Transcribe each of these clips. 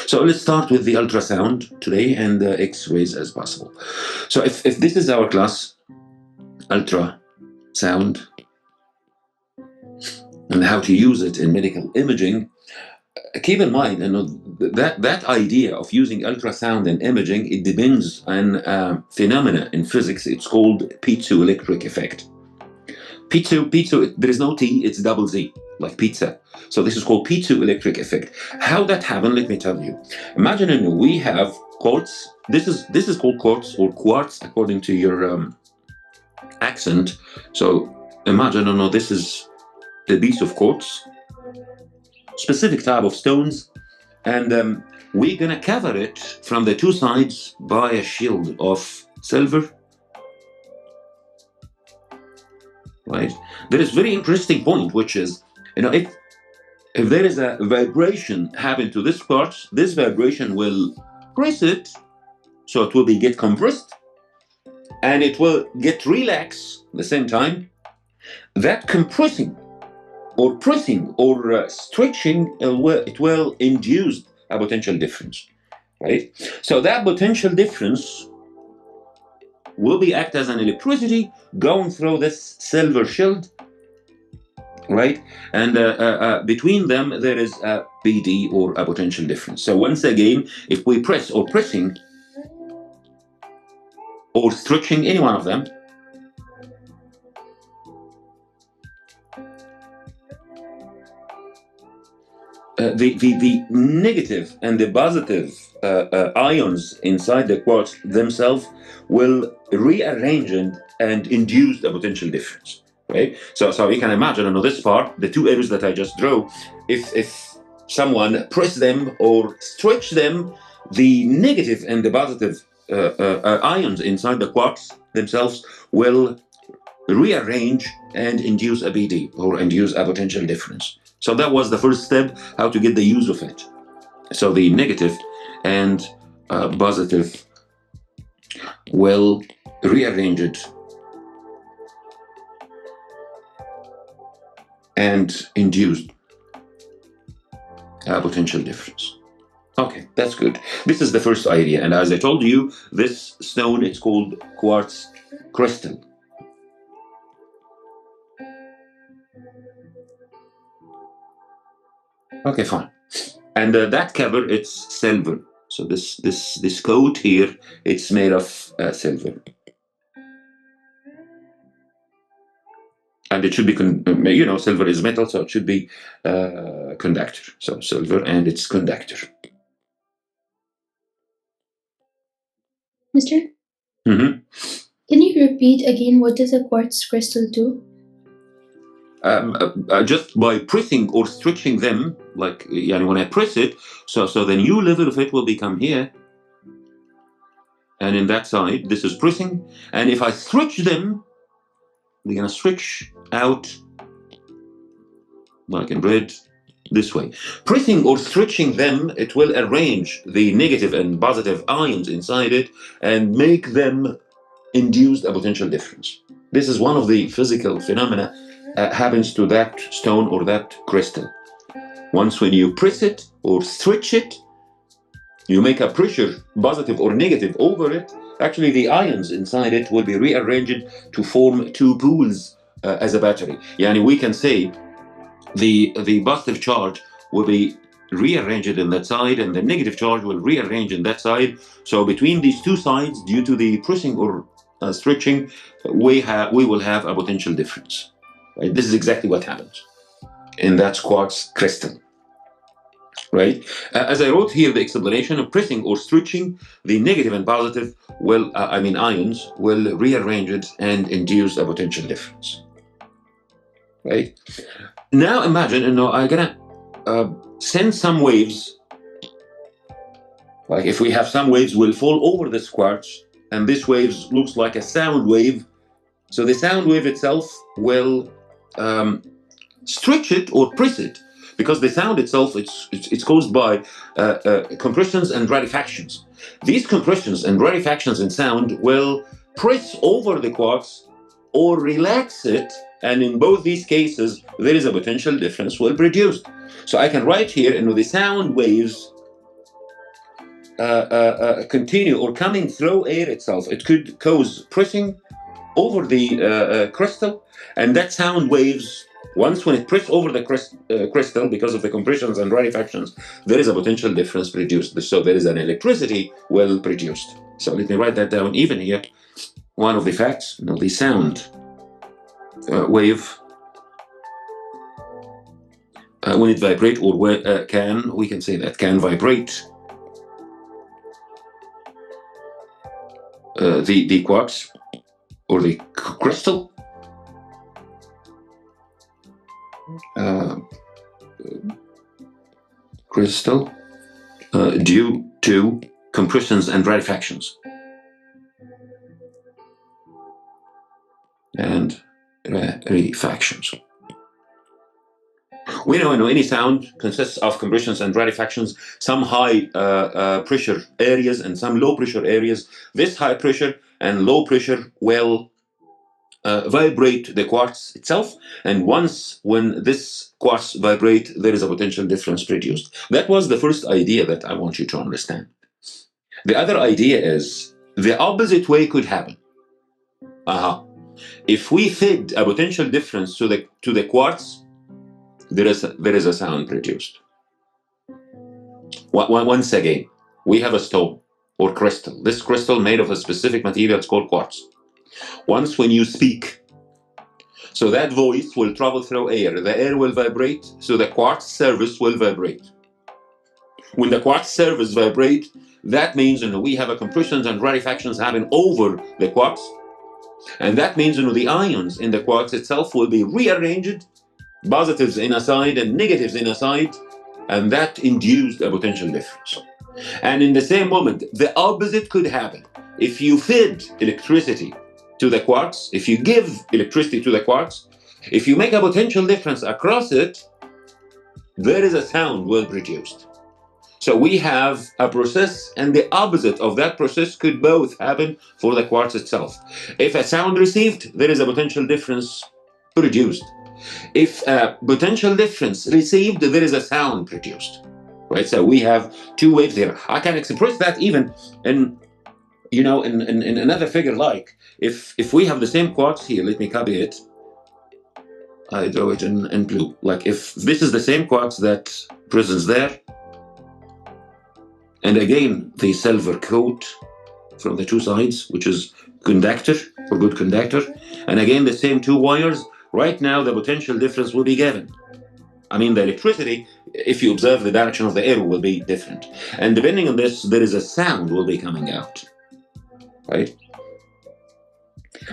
So let's start with the ultrasound today and the X-rays as possible. So if this is our class, ultrasound, and how to use it in medical imaging, keep in mind, that idea of using ultrasound and imaging, it depends on phenomena in physics. It's called piezoelectric effect. Piezo, there is no T, it's double Z, like pizza. So this is called piezoelectric effect. How that happened, let me tell you. Imagine we have quartz. This is called quartz or quartz according to your accent. So imagine, this is a piece of quartz, specific type of stones, and we're gonna cover it from the two sides by a shield of silver. Right? There is very interesting point, which is, if there is a vibration happen to this quartz, this vibration will press it, so it will get compressed, and it will get relaxed at the same time. That compressing or pressing or stretching, it will induce a potential difference, right? So that potential difference will act as an electricity going through this silver shield, right? And between them there is a PD or a potential difference. So once again, if we press or pressing or stretching any one of them, the negative and the positive ions inside the quartz themselves will rearrange and induce the potential difference, right? So you can imagine on this part, the two arrows that I just drew, if someone press them or stretch them, the negative and the positive ions inside the quartz themselves will rearrange and induce a PD or induce a potential difference. So that was the first step, how to get the use of it. So the negative and positive will rearrange it and induce a potential difference. Okay, that's good. This is the first idea. And as I told you, this stone, it's called quartz crystal. Okay, fine. And that cover, it's silver. So this coat here, it's made of silver. And it should be, silver is metal, so it should be conductor. So silver and it's conductor. Mister? Mm-hmm. Can you repeat again, what does a quartz crystal do? Just by pressing or stretching them, like when I press it, so the new level of it will become here, and in that side this is pressing, and if I stretch them, they're gonna stretch out like in red this way. Pressing or stretching them, it will arrange the negative and positive ions inside it and make them induce a potential difference. This is one of the physical phenomena happens to that stone or that crystal. Once when you press it or stretch it, you make a pressure, positive or negative, over it, actually the ions inside it will be rearranged to form two pools as a battery. Yani we can say the positive charge will be rearranged in that side and the negative charge will rearrange in that side. So between these two sides, due to the pressing or stretching, we will have a potential difference. Right? This is exactly what happens in that quartz crystal. Right? As I wrote here, the explanation of pressing or stretching, the negative and positive ions will rearrange it and induce a potential difference. Right? Now imagine, I'm gonna send some waves. Like if we have some waves will fall over this quartz, and this wave looks like a sound wave. So the sound wave itself will stretch it or press it, because the sound itself, it's caused by compressions and rarefactions. These compressions and rarefactions in sound will press over the quartz or relax it, and in both these cases, there is a potential difference will produce. So I can write here, the sound waves continue or coming through air itself, it could cause pressing over the crystal, and that sound waves, once when it press over the crystal, because of the compressions and rarefactions, there is a potential difference produced. So there is an electricity well produced. So let me write that down even here. One of the facts, the sound wave, when it vibrate, or we can say that can vibrate the quartz or the crystal, due to compressions and rarefactions. We know any sound consists of compressions and rarefactions, some high pressure areas and some low pressure areas. This high pressure and low pressure will vibrate the quartz itself, and once when this quartz vibrate, there is a potential difference produced. That was the first idea that I want you to understand. The other idea is the opposite way could happen. If we fed a potential difference to the quartz, there is a sound produced. Once again, we have a stone or crystal. This crystal made of a specific material, it's called quartz. Once when you speak, so that voice will travel through air. The air will vibrate, so the quartz surface will vibrate. When the quartz surface vibrate, that means we have a compressions and rarefactions happen over the quartz, and that means the ions in the quartz itself will be rearranged, positives in a side and negatives in a side, and that induced a potential difference. And in the same moment, the opposite could happen. If you fed electricity to the quartz, if you give electricity to the quartz, if you make a potential difference across it, there is a sound well produced. So we have a process, and the opposite of that process could both happen for the quartz itself. If a sound received, there is a potential difference produced. If a potential difference received, there is a sound produced. Right? So we have two waves here. I can express that even in another figure, like if we have the same quartz here, let me copy it. I draw it in blue. Like if this is the same quartz that presents there, and again the silver coat from the two sides, which is conductor or good conductor, and again the same two wires, right now the potential difference will be given. I mean, the electricity, if you observe the direction of the air, will be different. And depending on this, there is a sound will be coming out. Right?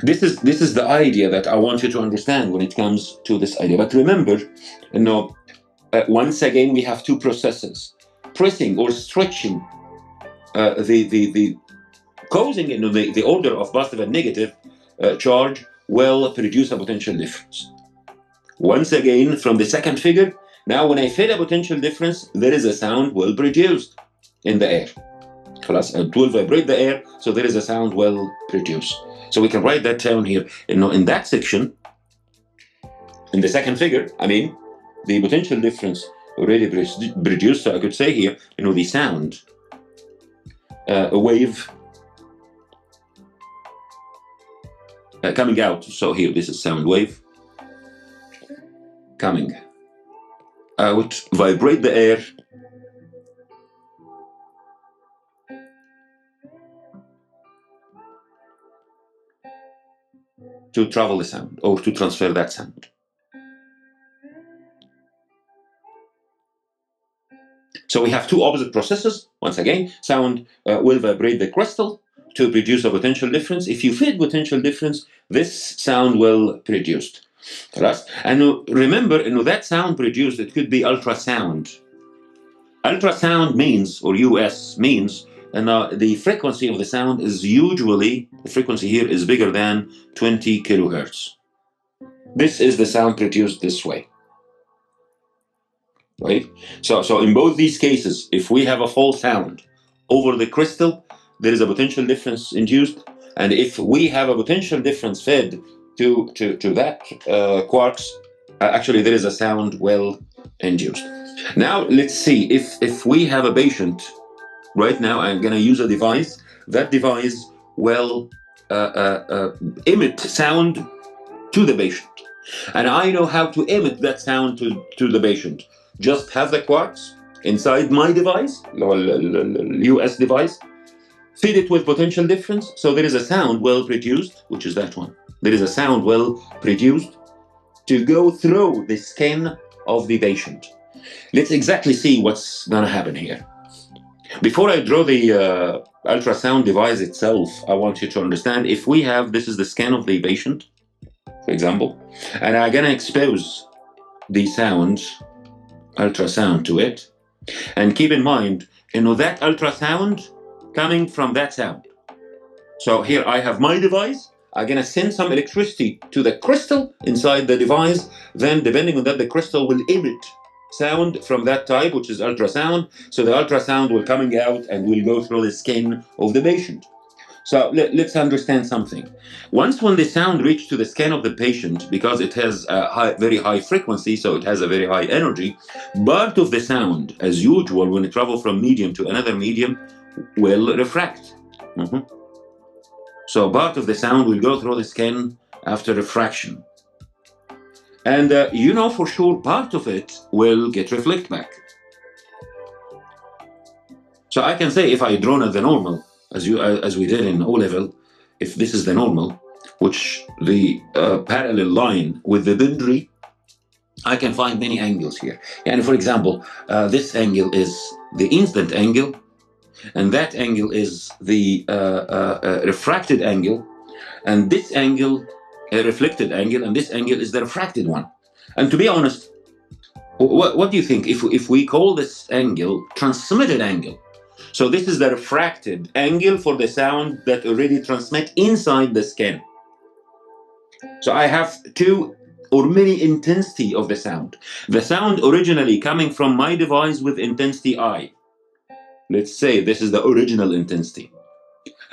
This is the idea that I want you to understand when it comes to this idea. But remember, once again, we have two processes. Pressing or stretching the causing the order of positive and negative charge will produce a potential difference. Once again, from the second figure, now when I fed a potential difference, there is a sound well produced in the air. It will vibrate the air, so there is a sound well produced. So we can write that down here. In that section, in the second figure, the potential difference already produced. So I could say here, the sound, a wave coming out. So here, this is sound wave coming out, vibrate the air, to travel the sound or to transfer that sound. So we have two opposite processes. Once again, sound will vibrate the crystal to produce a potential difference. If you feed potential difference, this sound will produce. And remember, that sound produced, it could be ultrasound. Ultrasound means, or US means, and the frequency of the sound is usually, the frequency here is bigger than 20 kilohertz. This is the sound produced this way. Right? So in both these cases, if we have a false sound over the crystal, there is a potential difference induced. And if we have a potential difference fed to that quartz, actually there is a sound well induced. Now let's see, if we have a patient Right now, I'm going to use a device. That device will emit sound to the patient. And I know how to emit that sound to the patient. Just have the quartz inside my device, US device, feed it with potential difference. So there is a sound well produced, which is that one. There is a sound well produced to go through the skin of the patient. Let's exactly see what's going to happen here. Before I draw the ultrasound device itself, I want you to understand if we have, this is the scan of the patient, for example, and I'm going to expose the sound, ultrasound to it. And keep in mind, that ultrasound coming from that sound. So here I have my device. I'm going to send some electricity to the crystal inside the device. Then depending on that, the crystal will emit sound from that type, which is ultrasound. So the ultrasound will coming out and will go through the skin of the patient. So let's understand something. Once when the sound reaches to the skin of the patient, because it has a very high frequency, so it has a very high energy, part of the sound, as usual, when it travels from medium to another medium, will refract. So part of the sound will go through the skin after refraction. And for sure, part of it will get reflected back. So I can say if I drawn at the normal, as we did in O-level, if this is the normal, which the parallel line with the boundary, I can find many angles here. And for example, this angle is the incident angle, and that angle is the refracted angle, and this angle, a reflected angle, and this angle is the refracted one. And to be honest, what do you think if we call this angle transmitted angle? So this is the refracted angle for the sound that already transmit inside the skin. So I have two or many intensity of the sound. The sound originally coming from my device with intensity I. Let's say this is the original intensity.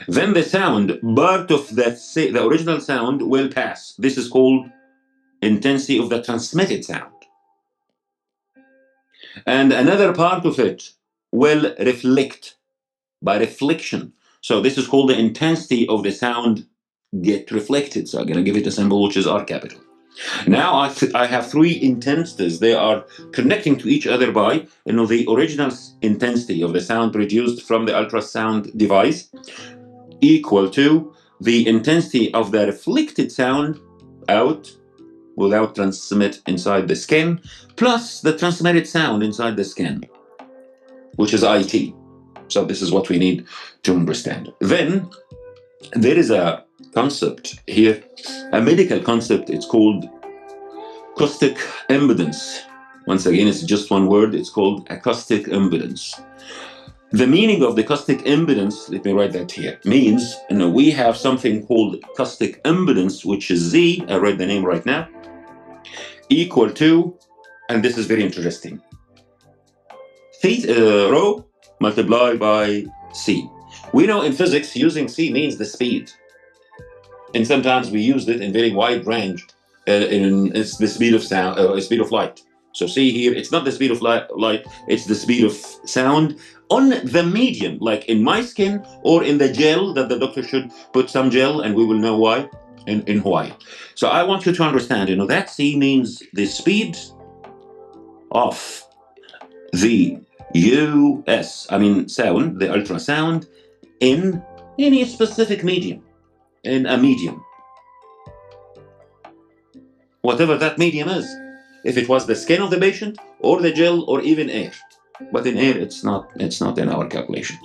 Then the sound, part of the original sound will pass. This is called intensity of the transmitted sound. And another part of it will reflect by reflection. So this is called the intensity of the sound get reflected. So I'm going to give it a symbol, which is R capital. Now I have three intensities. They are connecting to each other by the original intensity of the sound produced from the ultrasound device equal to the intensity of the reflected sound out without transmit inside the skin, plus the transmitted sound inside the skin, which is IT. So this is what we need to understand. Then there is a concept here, a medical concept. It's called acoustic impedance. Once again, it's just one word. It's called acoustic impedance. The meaning of the acoustic impedance, let me write that here, means we have something called acoustic impedance, which is Z, I read the name right now, equal to, and this is very interesting, rho multiplied by C. We know in physics using C means the speed. And sometimes we used it in very wide range. It's the speed of sound, speed of light. So see here, it's not the speed of light, it's the speed of sound on the medium, like in my skin or in the gel that the doctor should put some gel, and we will know why in Hawaii. So I want you to understand, that C means the speed of the sound, the ultrasound, in any specific medium, in a medium. Whatever that medium is. If it was the skin of the patient, or the gel, or even air. But in air, it's not in our calculation.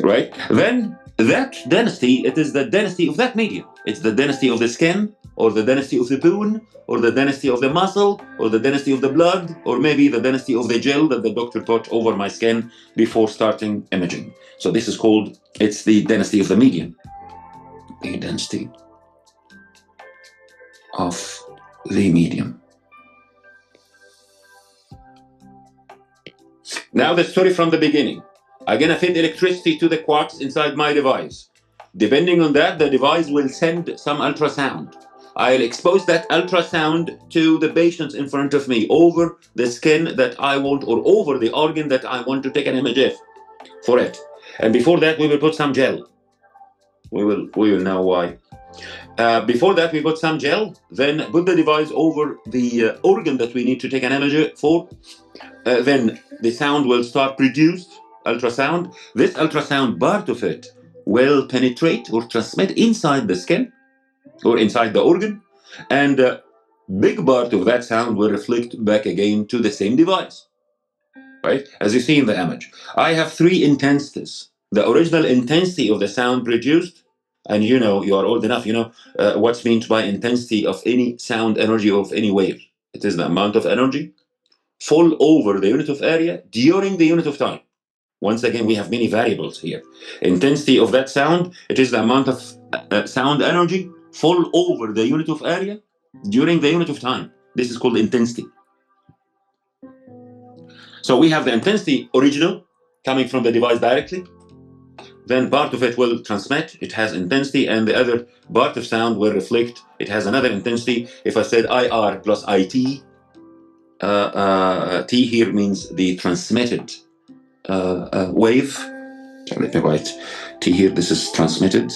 Right? Then that density, it is the density of that medium. It's the density of the skin, or the density of the bone, or the density of the muscle, or the density of the blood, or maybe the density of the gel that the doctor put over my skin before starting imaging. So this is called, it's the density of the medium. The density of the medium. Now the story from the beginning. I'm going to feed electricity to the quartz inside my device. Depending on that, the device will send some ultrasound. I'll expose that ultrasound to the patients in front of me over the skin that I want, or over the organ that I want to take an image of. for it. And before that, we will put some gel. We will know why. Before that, we put some gel, then put the device over the organ that we need to take an image for. Then the sound will start produced, ultrasound. This ultrasound part of it will penetrate or transmit inside the skin or inside the organ, and a big part of that sound will reflect back again to the same device, right? As you see in the image. I have three intensities. The original intensity of the sound produced, and you know, you are old enough, you know what's meant by intensity of any sound energy of any wave. It is the amount of energy fall over the unit of area during the unit of time. Once again, we have many variables here. Intensity of that sound, it is the amount of sound energy fall over the unit of area during the unit of time. This is called intensity. So we have the intensity original coming from the device directly. Then part of it will transmit, it has intensity, and the other part of sound will reflect, it has another intensity. If I said IR plus IT, T here means the transmitted wave. So let me write T here, this is transmitted.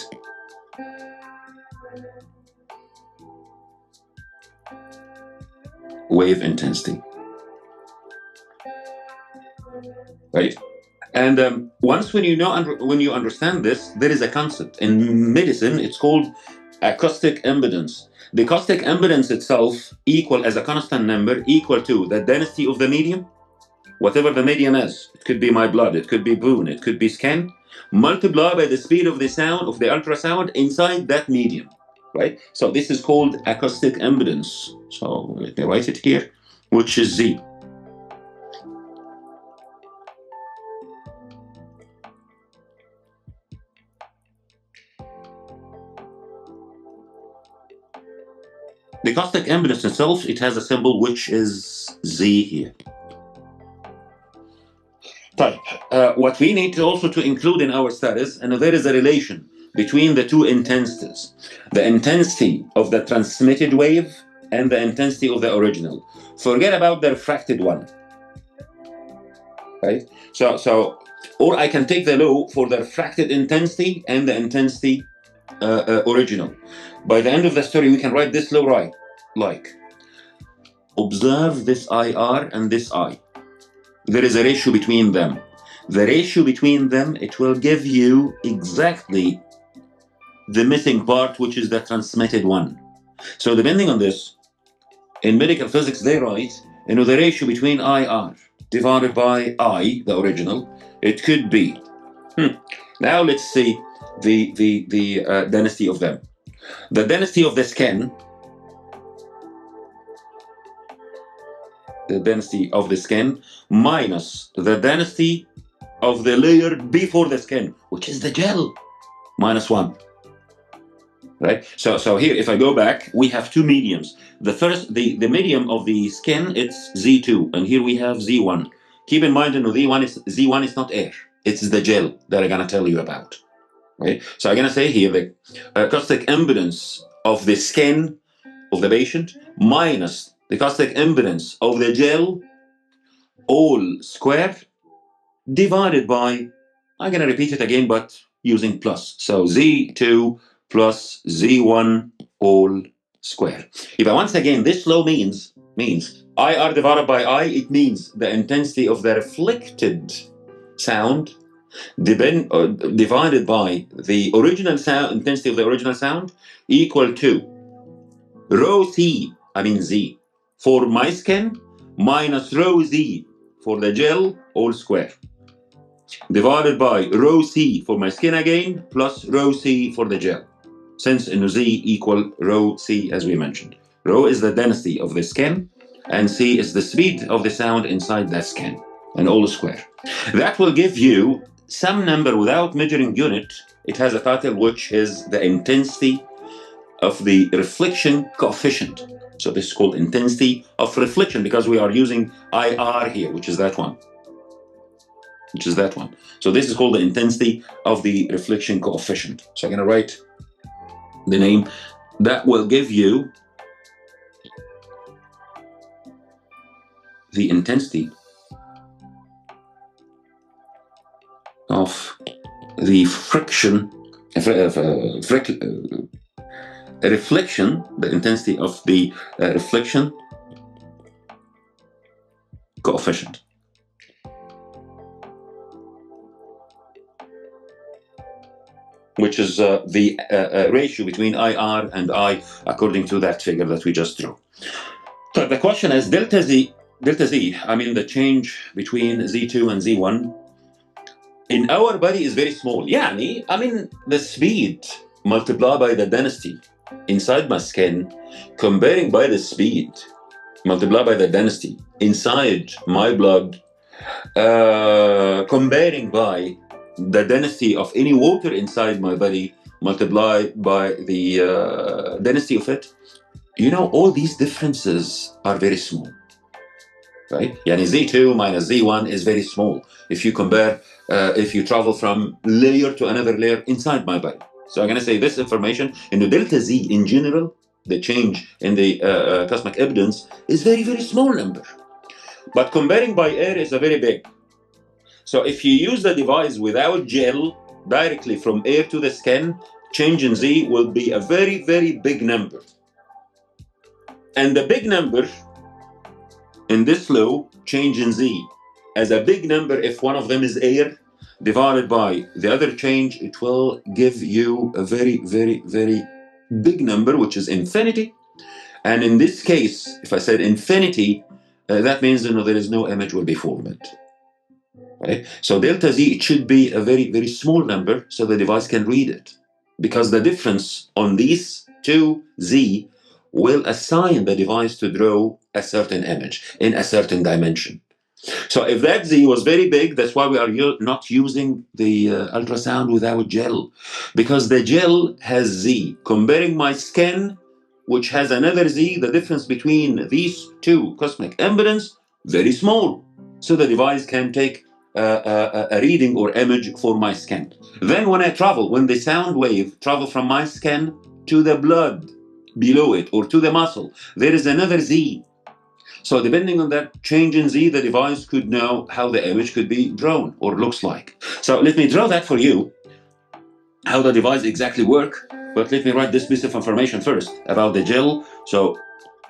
Wave intensity. Right? And once when you understand this, there is a concept in medicine. It's called acoustic impedance. The acoustic impedance itself equal as a constant number equal to the density of the medium, whatever the medium is. It could be my blood, it could be bone, it could be skin, multiplied by the speed of the sound of the ultrasound inside that medium. Right? So this is called acoustic impedance. So let me write it here, which is Z. The acoustic impedance itself, it has a symbol which is Z here. What we need to also to include in our studies, and there is a relation between the two intensities, the intensity of the transmitted wave and the intensity of the original. Forget about the refracted one, right? So, or I can take the law for the refracted intensity and the intensity original. By the end of the story, we can write this law right, like, observe this IR and this I. There is a ratio between them. The ratio between them, it will give you exactly the missing part, which is the transmitted one. So depending on this, in medical physics, they write, the ratio between IR divided by I, the original, it could be. Now let's see the density of them. The density of the skin, minus the density of the layer before the skin, which is the gel, minus 1. Right? So here, if I go back, we have two mediums. The first, the medium of the skin, it's Z2, and here we have Z1. Keep in mind, Z1 is not air. It's the gel that I'm going to tell you about. Right? So I'm going to say here the acoustic impedance of the skin of the patient minus the acoustic impedance of the gel, all square, divided by, I'm going to repeat it again, but using plus. So Z2 plus Z1 all square. If once again, this law means IR divided by I, it means the intensity of the reflected sound divided by the original sound, intensity of the original sound, equal to rho C, Z, for my skin, minus rho Z for the gel, all square, divided by rho C for my skin again, plus rho C for the gel. Since Z equal rho C, as we mentioned. Rho is the density of the skin, and C is the speed of the sound inside that skin, and all square. That will give you some number without measuring unit. It has a title which is the intensity of the reflection coefficient. So this is called intensity of reflection because we are using IR here, which is that one. So this is called the intensity of the reflection coefficient. So I'm going to write the name. That will give you the intensity of the friction, reflection, the intensity of the reflection coefficient. Which is the ratio between IR and I according to that figure that we just drew. So the question is delta Z, I mean the change between Z2 and Z1 in our body is very small. يعني, I mean the speed multiplied by the density inside my skin, comparing by the speed multiplied by the density inside my blood, comparing by the density of any water inside my body multiplied by the density of it, you know, all these differences are very small, right? Yani Z2 minus Z1 is very small if you compare, if you travel from layer to another layer inside my body. So I'm going to say this information in the delta Z in general, the change in the cosmic impedance is very, very small number. But comparing by air is a very big. So if you use the device without gel directly from air to the skin, change in Z will be a very, very big number. And the big number in this law, change in Z, as a big number if one of them is air, divided by the other change, it will give you a very, very, very big number, which is infinity. And in this case, if I said infinity, that means there is no image will be formed. Right? So delta Z, it should be a very, very small number so the device can read it. Because the difference on these two Z will assign the device to draw a certain image in a certain dimension. So if that Z was very big, that's why we are not using the ultrasound without gel. Because the gel has Z. Comparing my skin, which has another Z, the difference between these two cosmic impedance, very small. So the device can take a reading or image for my skin. Then when I travel, when the sound wave travel from my skin to the blood below it or to the muscle, there is another Z. So depending on that change in Z, the device could know how the image could be drawn or looks like. So let me draw that for you, how the device exactly work. But let me write this piece of information first about the gel. So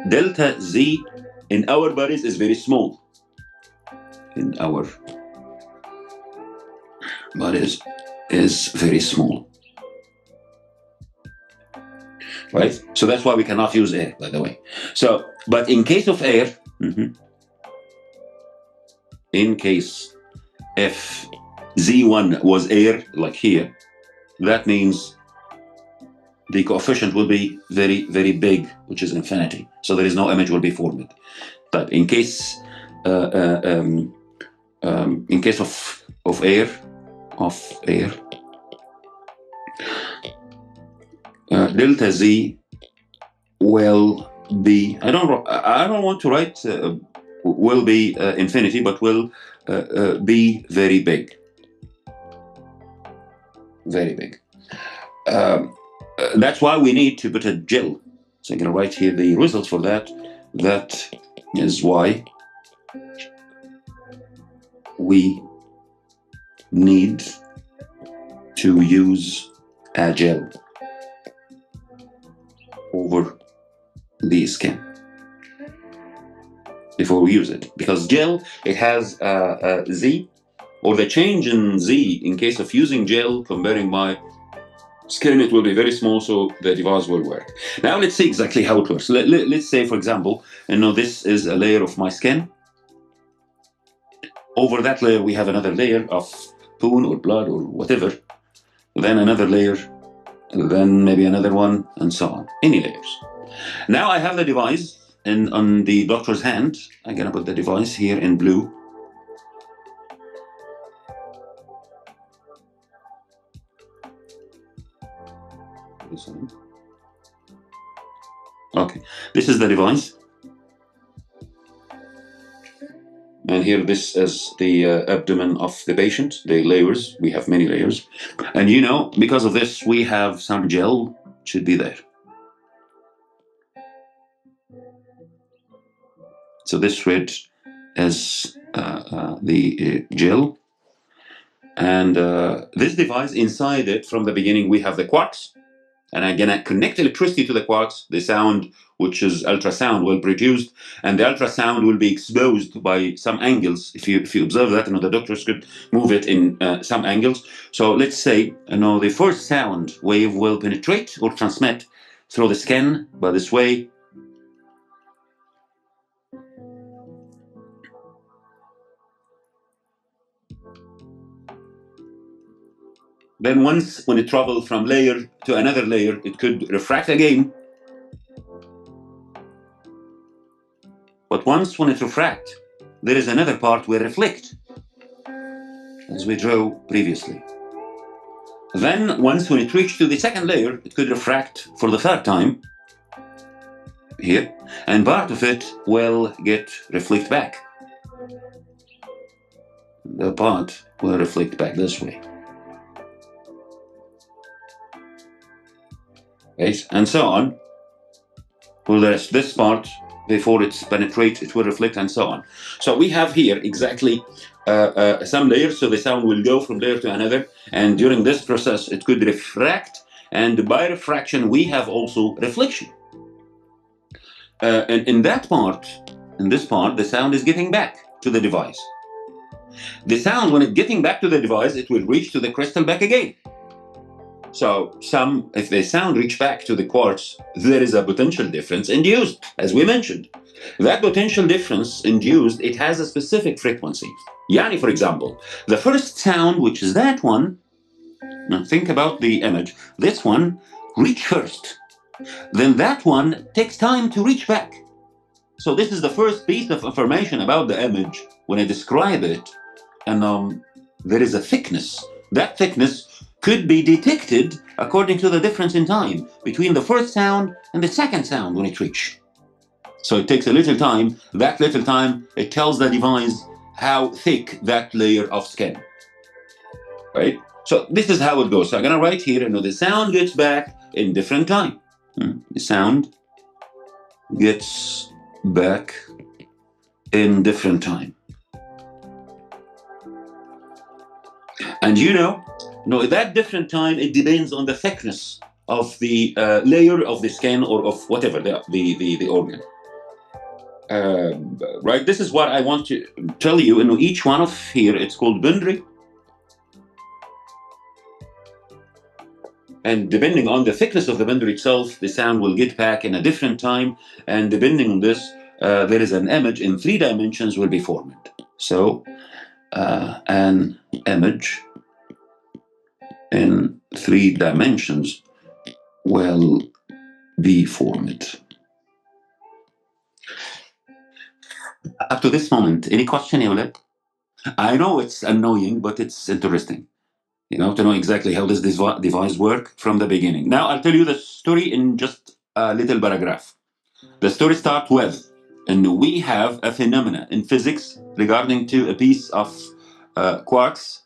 delta Z in our bodies is very small. In our bodies is very small. Right? So that's why we cannot use air, by the way. So, but in case of air, in case if Z1 was air, like here, that means the coefficient will be very, very big, which is infinity. So there is no image will be formed. But in case of air, delta Z will be, I don't want to write will be infinity, but will be very big. Very big. That's why we need to put a gel. So I'm going to write here the results for that. That is why we need to use a gel over the skin before we use it. Because gel, it has Z, or the change in Z in case of using gel comparing my skin, it will be very small, so the device will work. Now let's see exactly how it works. Let's say, for example, this is a layer of my skin. Over that layer, we have another layer of poo or blood or whatever. Then another layer, then maybe another one, and so on. Any layers. Now I have the device on the doctor's hand. I'm going to put the device here in blue. Okay, this is the device. And here, this is the abdomen of the patient, the layers. We have many layers. And because of this, we have some gel, should be there. So this red is the gel. And this device, inside it, from the beginning, we have the quarks. And I'm going to connect electricity to the quarks. The sound, which is ultrasound, will be produced. And the ultrasound will be exposed by some angles. If you observe that, the doctors could move it in some angles. So let's say, the first sound wave will penetrate or transmit through the skin by this way. Then once, when it travels from layer to another layer, it could refract again. But once, when it refracts, there is another part where reflect, as we drew previously. Then, once when it reaches to the second layer, it could refract for the third time here, and part of it will get reflect back. The part will reflect back this way. Right? And so on. Well, there's this part, before it penetrates, it will reflect, and so on. So we have here exactly some layers, so the sound will go from layer to another, and during this process, it could refract, and by refraction, we have also reflection. And in this part, the sound is getting back to the device. The sound, when it's getting back to the device, it will reach to the crystal back again. So if the sound reach back to the quartz, there is a potential difference induced, as we mentioned. That potential difference induced, it has a specific frequency. Yani, for example, the first sound, which is that one, now think about the image, this one reach first. Then that one takes time to reach back. So this is the first piece of information about the image when I describe it. And there is a thickness. That thickness could be detected according to the difference in time between the first sound and the second sound when it reaches. So it takes a little time. That little time, it tells the device how thick that layer of skin. Right? So this is how it goes. So I'm going to write here, the sound gets back in different time. The sound gets back in different time. And that different time, it depends on the thickness of the layer of the skin or of whatever the organ. Right? This is what I want to tell you. Each one of here, it's called boundary. And depending on the thickness of the boundary itself, the sound will get back in a different time. And depending on this, there is an image in 3 dimensions will be formed. So an image in 3 dimensions will be formed. Up to this moment, any question, Eulette? I know it's annoying, but it's interesting. To know exactly how this device works from the beginning. Now, I'll tell you the story in just a little paragraph. The story starts with, and we have a phenomena in physics regarding to a piece of quarks.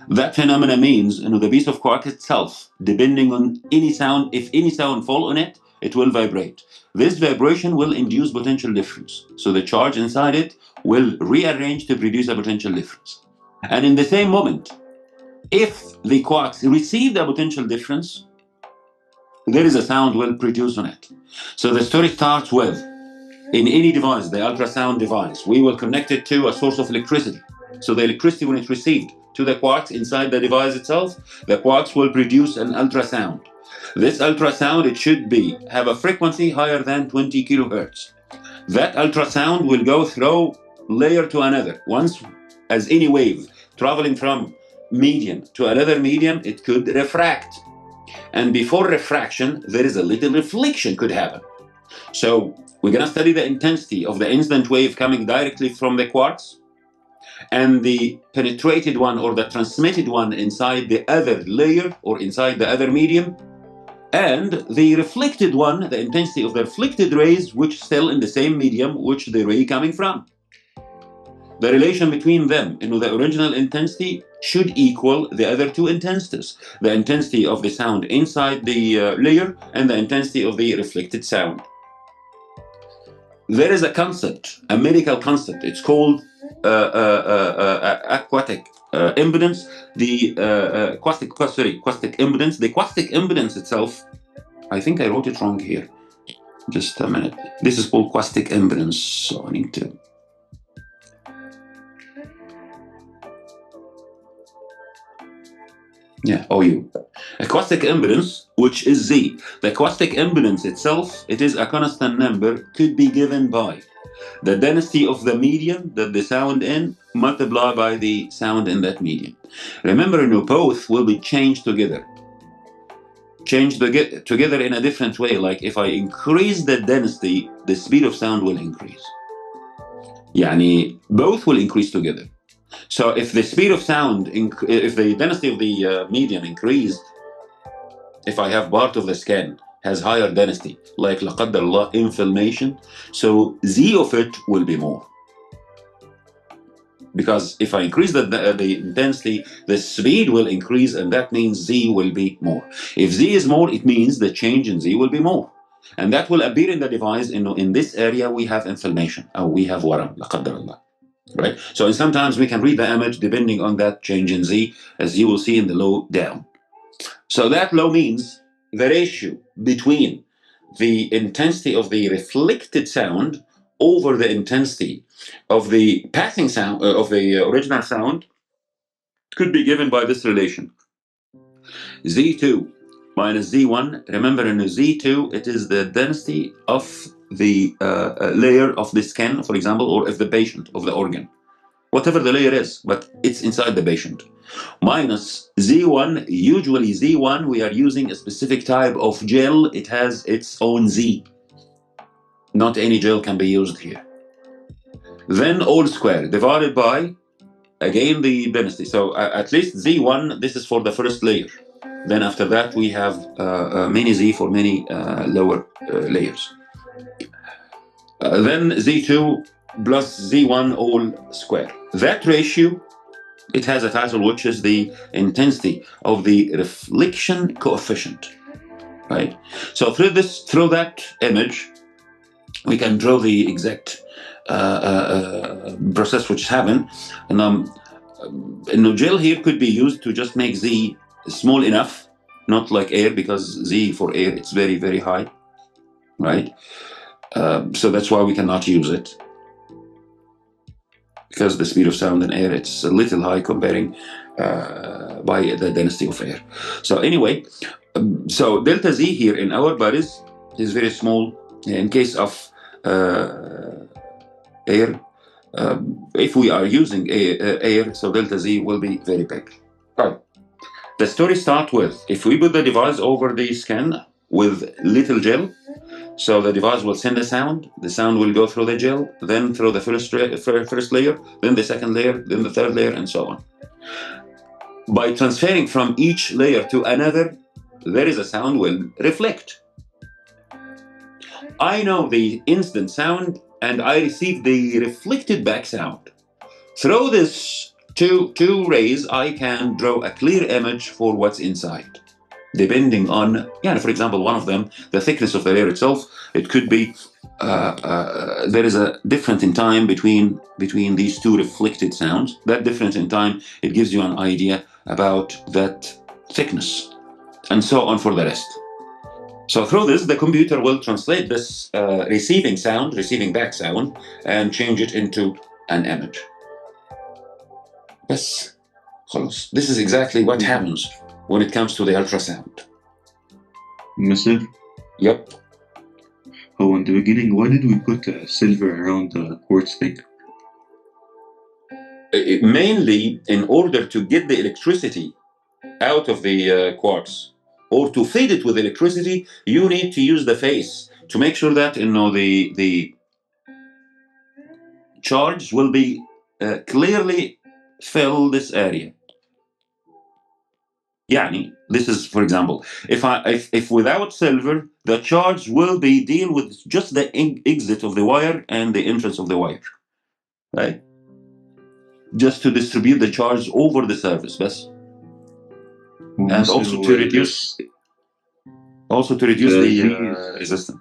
That phenomena means, the piece of quark itself, depending on any sound, if any sound fall on it, it will vibrate. This vibration will induce potential difference. So the charge inside it will rearrange to produce a potential difference. And in the same moment, if the quarks receive the potential difference, there is a sound will produce on it. So the story starts with, in any device, the ultrasound device, we will connect it to a source of electricity. So the electricity, when it's received to the quarks inside the device itself, the quarks will produce an ultrasound. This ultrasound, it should have a frequency higher than 20 kilohertz. That ultrasound will go through layer to another. Once, as any wave traveling from medium to another medium, it could refract. And before refraction, there is a little reflection could happen. So we're going to study the intensity of the incident wave coming directly from the quarks, and the penetrated one or the transmitted one inside the other layer or inside the other medium, and the reflected one, the intensity of the reflected rays, which still in the same medium which the ray coming from. The relation between them, the original intensity should equal the other 2 intensities, the intensity of the sound inside the layer and the intensity of the reflected sound. There is a concept, a medical concept, it's called aquatic impedance, the acoustic impedance. The acoustic impedance itself, I think I wrote it wrong here. Just a minute. This is called acoustic impedance, so I need to. Yeah, OU. Acoustic impedance, which is Z. The acoustic impedance itself, it is a constant number, could be given by the density of the medium that the sound in multiplied by the sound in that medium. Remember, both will be changed together. Changed together in a different way. Like if I increase the density, the speed of sound will increase. Yani, both will increase together. So if the speed of sound, if the density of the medium increased, if I have part of the skin has higher density, like la qaddar Allah, inflammation, so Z of it will be more. Because if I increase the density, the speed will increase, and that means Z will be more. If Z is more, it means the change in Z will be more. And that will appear in the device. In this area, we have inflammation, or we have waram, la qaddar Allah. Right? So sometimes we can read the image depending on that change in Z, as you will see in the low down. So that low means the ratio between the intensity of the reflected sound over the intensity of the passing sound, of the original sound, could be given by this relation. Z2 minus Z1. Remember, in Z2, it is the density of the layer of the skin, for example, or of the patient, of the organ. Whatever the layer is, but it's inside the patient. Minus Z1, usually Z1, we are using a specific type of gel. It has its own Z. Not any gel can be used here. Then all square divided by, again, the density. So at least Z1, this is for the first layer. Then after that, we have many Z for many lower layers. Then Z2 plus Z1 all square. That ratio, it has a title which is the intensity of the reflection coefficient, right? So through that image, we can draw the exact process which happened. And gel here could be used to just make Z small enough, not like air, because Z for air, it's very, very high, right? So that's why we cannot use it. Because the speed of sound in air, it's a little high comparing by the density of air. So anyway, so delta Z here in our bodies is very small. In case of air, if we are using air, so delta Z will be very big. Right. The story starts with, if we put the device over the skin with little gel, so the device will send a sound. The sound will go through the gel, then through the first layer, then the second layer, then the third layer, and so on. By transferring from each layer to another, there is a sound will reflect. I know the incident sound, and I receive the reflected back sound. Through this two rays, I can draw a clear image for what's inside. Depending on, for example, one of them, the thickness of the layer itself, it could be, there is a difference in time between these two reflected sounds. That difference in time, it gives you an idea about that thickness, and so on for the rest. So through this, the computer will translate this receiving back sound, and change it into an image. Yes, this is exactly what happens when it comes to the ultrasound. Mr. Yep. Oh, in the beginning, why did we put silver around the quartz thing? Mainly in order to get the electricity out of the quartz, or to feed it with electricity, you need to use the face to make sure that the charge will be clearly fill this area. This is, for example, if without silver, the charge will be deal with just the exit of the wire and the entrance of the wire, right? Just to distribute the charge over the surface, best. And also to reduce the resistance.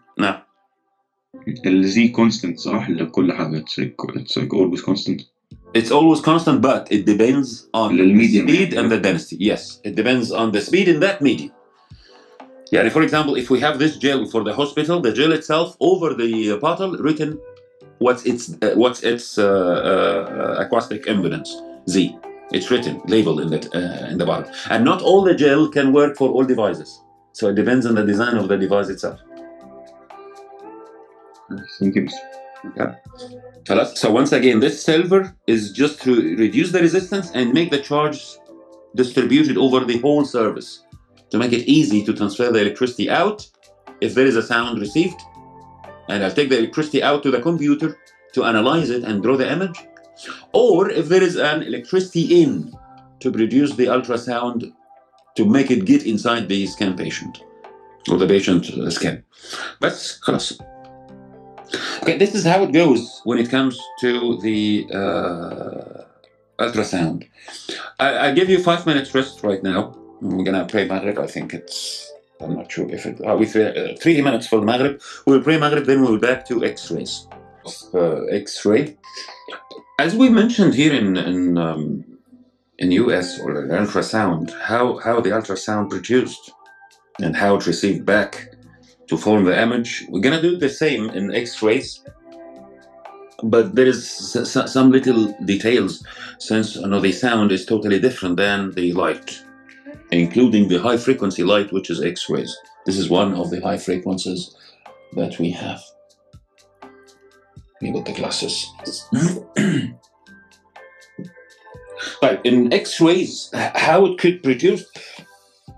The Z constant صح لكل حاجة. It's like always constant. It's always constant, but it depends on the medium speed يعني. and the density. Yes, it depends on the speed in that medium. Yeah, for example, if we have this gel for the hospital, the gel itself over the bottle written what's its acoustic impedance, Z. It's written, labeled in the bottle. And not all the gel can work for all devices. So it depends on the design of the device itself. Thank you. Okay. So once again, this silver is just to reduce the resistance and make the charge distributed over the whole surface, to make it easy to transfer the electricity out if there is a sound received. And I'll take the electricity out to the computer to analyze it and draw the image. Or if there is an electricity in, to produce the ultrasound to make it get inside the scan patient or the patient scan. That's خلاص. Okay, this is how it goes when it comes to the ultrasound. I give you 5 minutes rest right now. We're gonna pray Maghrib. I think I'm not sure if it. We 3 minutes for the Maghrib. We'll pray Maghrib, then we'll back to X-rays. X-ray. As we mentioned here in US or ultrasound, how the ultrasound produced and how it received back to form the image. We're gonna do the same in X-rays, but there is some little details, since the sound is totally different than the light, including the high frequency light, which is X-rays. This is one of the high frequencies that we have. Let me put the glasses. Right, in X-rays, how it could produce.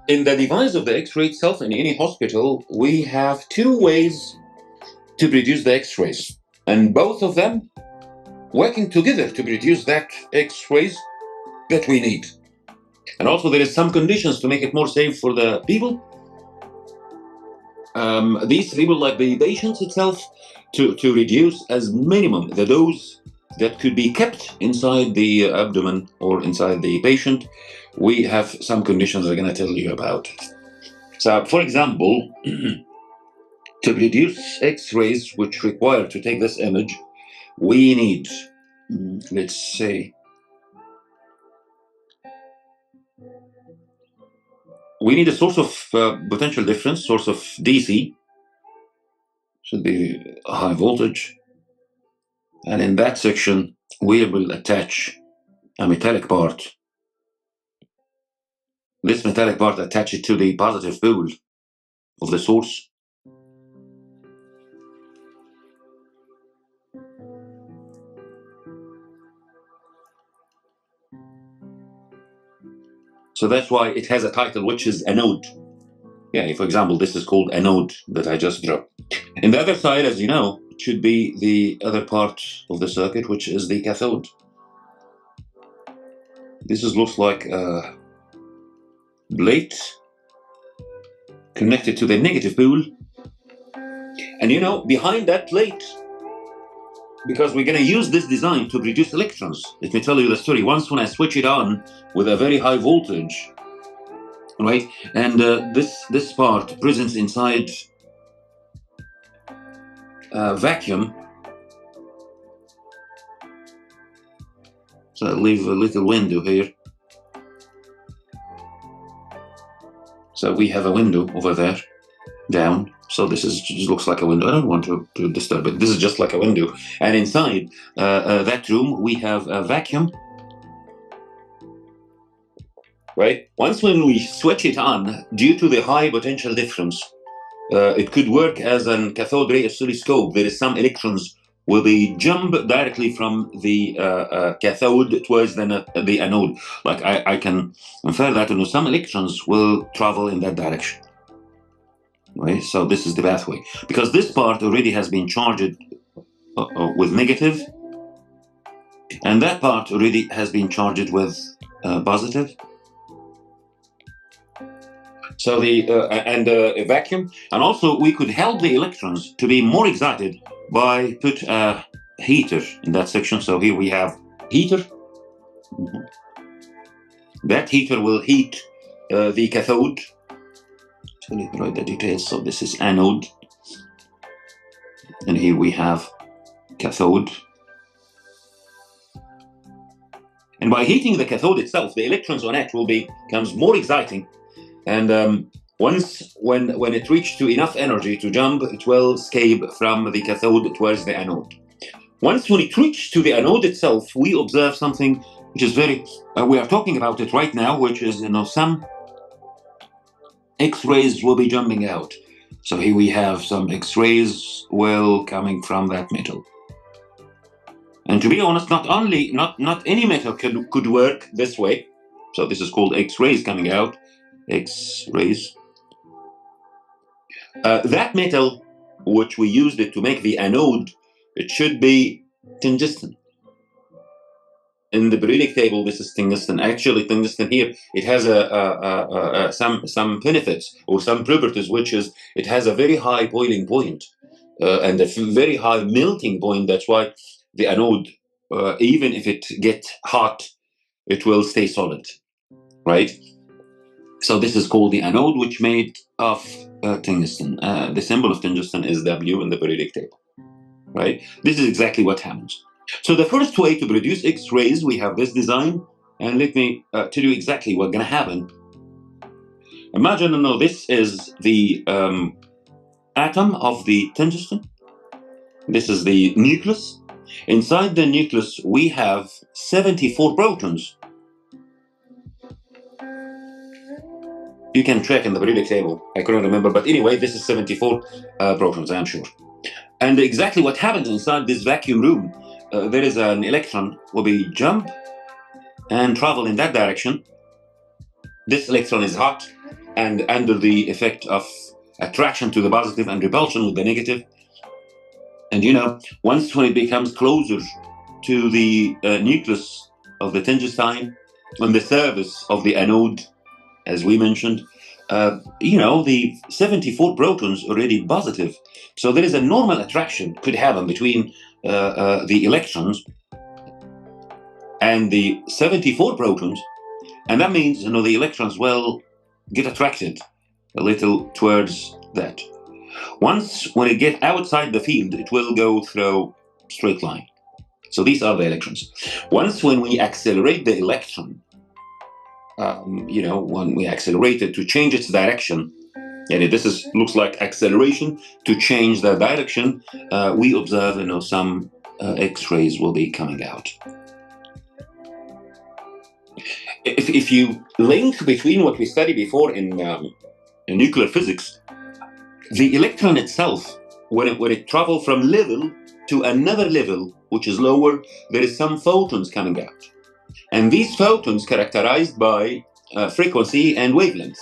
In the device of the X-ray itself, in any hospital, we have 2 ways to produce the X-rays, and both of them working together to produce that X-rays that we need. And also there is some conditions to make it more safe for the people. These people, like the patients itself, to reduce as minimum the dose that could be kept inside the abdomen or inside the patient. We have some conditions I'm going to tell you about. So, for example, to produce X-rays which require to take this image, we need, let's say, we need a source of potential difference, source of DC, should be high voltage. And in that section, we will attach a metallic part. This metallic part attach it to the positive pole of the source. So that's why it has a title, which is anode. Yeah, for example, this is called anode that I just dropped. And the other side, as you know, it should be the other part of the circuit, which is the cathode. This looks like a plate connected to the negative pole. And behind that plate, because we're going to use this design to produce electrons. Let me tell you the story. Once when I switch it on with a very high voltage, right, and this part presents inside a vacuum. So I'll leave a little window here. So we have a window over there, down. So this just looks like a window. I don't want to disturb it. This is just like a window. And inside that room, we have a vacuum. Right? Once when we switch it on, due to the high potential difference, it could work as a cathode ray oscilloscope. There is some electrons will be jump directly from the cathode towards the anode. Like I can infer that some electrons will travel in that direction. Right? So this is the pathway. Because this part already has been charged with negative, and that part already has been charged with positive. So a vacuum, and also we could help the electrons to be more excited by put a heater in that section. So here we have heater. That heater will heat the cathode. So let me write the details. So this is anode, and here we have cathode. And by heating the cathode itself, the electrons on it becomes more exciting. And once when it reaches to enough energy to jump, it will escape from the cathode towards the anode. Once when it reaches to the anode itself, we observe something which is very, we are talking about it right now, which is, some X-rays will be jumping out. So here we have some X-rays coming from that metal. And to be honest, not any metal could work this way. So this is called X-rays coming out. X-rays. That metal, which we used it to make the anode, it should be tungsten. In the periodic table, this is tungsten. Actually, tungsten here, it has some benefits or some properties, which is it has a very high boiling point and a very high melting point. That's why the anode, even if it gets hot, it will stay solid, right? So this is called the anode, which made of tungsten. The symbol of tungsten is W in the periodic table, right? This is exactly what happens. So the first way to produce X-rays, we have this design, and let me tell you exactly what's going to happen. Imagine, this is the atom of the tungsten. This is the nucleus. Inside the nucleus, we have 74 protons. You can check in the periodic table. I couldn't remember, but anyway, this is 74 protons, I'm sure. And exactly what happens inside this vacuum room, there is an electron will be jump and travel in that direction. This electron is hot and under the effect of attraction to the positive and repulsion with the negative. And once when it becomes closer to the nucleus of the tungsten on the surface of the anode, as we mentioned, the 74 protons already positive. So there is a normal attraction could happen between the electrons and the 74 protons. And that means, the electrons will get attracted a little towards that. Once when it gets outside the field, it will go through straight line. So these are the electrons. Once when we accelerate the electron, when we accelerate it to change its direction, and this looks like acceleration to change the direction, we observe, some X-rays will be coming out. If you link between what we studied before in nuclear physics, the electron itself, when it travels from level to another level, which is lower, there is some photons coming out. And these photons characterized by frequency and wavelength.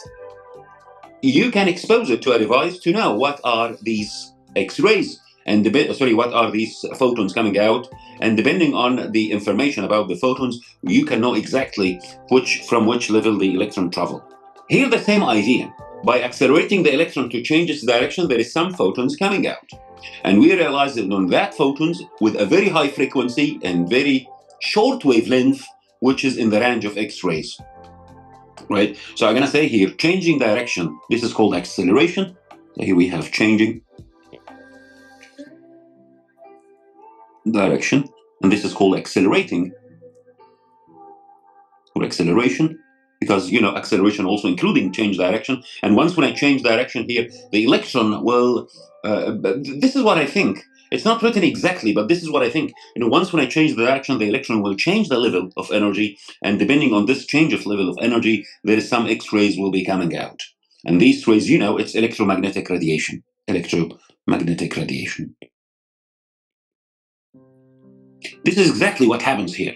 You can expose it to a device to know what are these X-rays and what are these photons coming out. And depending on the information about the photons, you can know exactly from which level the electron travel. Here the same idea. By accelerating the electron to change its direction, there is some photons coming out. And we realize that on that photons with a very high frequency and very short wavelength, which is in the range of X-rays, right? So I'm going to say here, changing direction. This is called acceleration. So here we have changing direction, and this is called accelerating or acceleration, because acceleration also including change direction. And once when I change direction here, the electron will. This is what I think. It's not written exactly, but this is what I think. Once when I change the direction, the electron will change the level of energy, and depending on this change of level of energy, there is some X-rays will be coming out. And these rays, it's electromagnetic radiation. Electromagnetic radiation. This is exactly what happens here,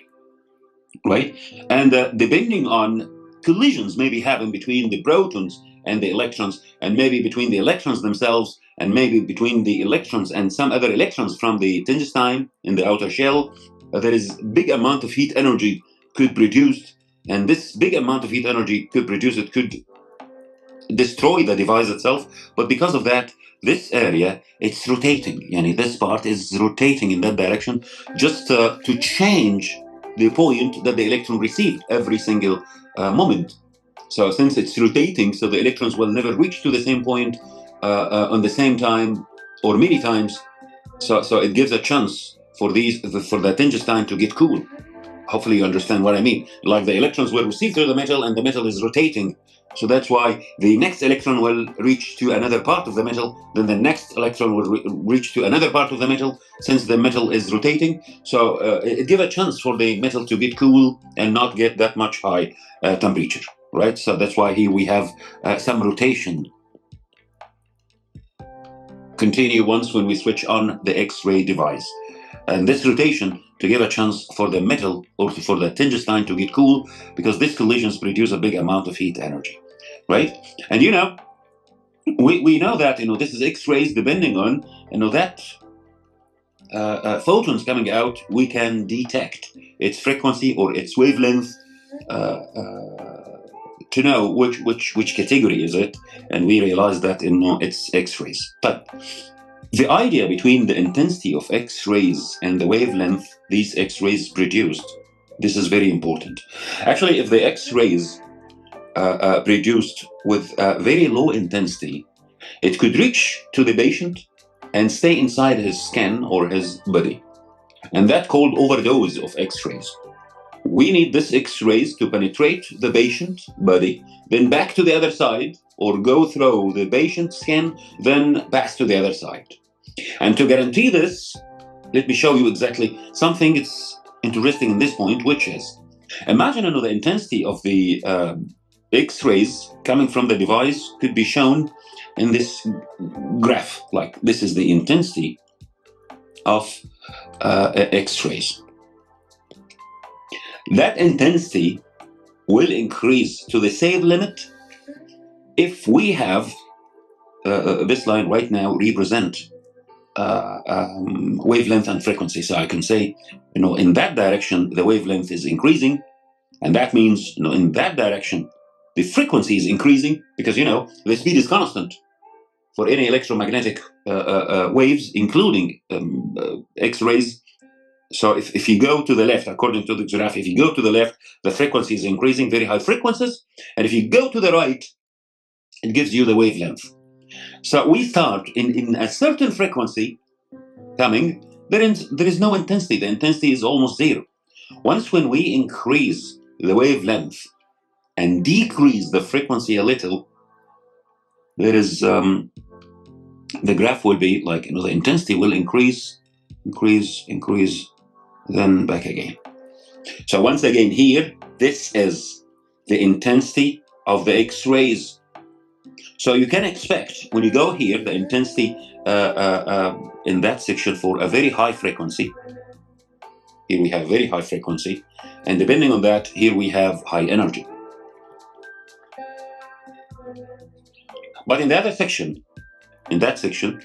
right? And depending on collisions maybe happen between the protons and the electrons, and maybe between the electrons themselves, and maybe between the electrons and some other electrons from the tungsten in the outer shell, there is big amount of heat energy could produce, and this big amount of heat energy could destroy the device itself. But because of that, this area, it's rotating. This part is rotating in that direction just to change the point that the electron received every single moment. So since it's rotating, so the electrons will never reach to the same point on the same time or many times. So it gives a chance for the tungsten to get cool. Hopefully you understand what I mean. Like the electrons will receive through the metal and the metal is rotating. So that's why the next electron will reach to another part of the metal, then the next electron will reach to another part of the metal, since the metal is rotating. So it gives a chance for the metal to get cool and not get that much high temperature, right? So that's why here we have some rotation continue once when we switch on the X-ray device. And this rotation to give a chance for the metal or for the tungsten to get cool, because these collisions produce a big amount of heat energy, right? And we know that this is X-rays, depending on that photons coming out, we can detect its frequency or its wavelength to know which category is it, and we realize that it's X-rays. But the idea between the intensity of X-rays and the wavelength these X-rays produced, this is very important. Actually, if the X-rays produced with very low intensity, it could reach to the patient and stay inside his skin or his body. And that's called overdose of X-rays. We need this X-rays to penetrate the patient's body, then back to the other side, or go through the patient's skin, then pass to the other side. And to guarantee this, let me show you exactly something that's interesting in this point, which is, imagine the intensity of the X-rays coming from the device could be shown in this graph. Like, this is the intensity of X-rays. That intensity will increase to the same limit if we have this line right now represent wavelength and frequency. So I can say, in that direction, the wavelength is increasing, and that means, in that direction, the frequency is increasing, because, the speed is constant for any electromagnetic waves, including X-rays. So if you go to the left, according to the graph, if you go to the left, the frequency is increasing, very high frequencies. And if you go to the right, it gives you the wavelength. So we start in a certain frequency coming, there is no intensity. The intensity is almost zero. Once when we increase the wavelength and decrease the frequency a little, there is the graph will be like, the intensity will increase, then back again. So once again here, this is the intensity of the X-rays. So you can expect, when you go here, the intensity in that section for a very high frequency. Here we have very high frequency, and depending on that, here we have high energy. But in the other section, in that section,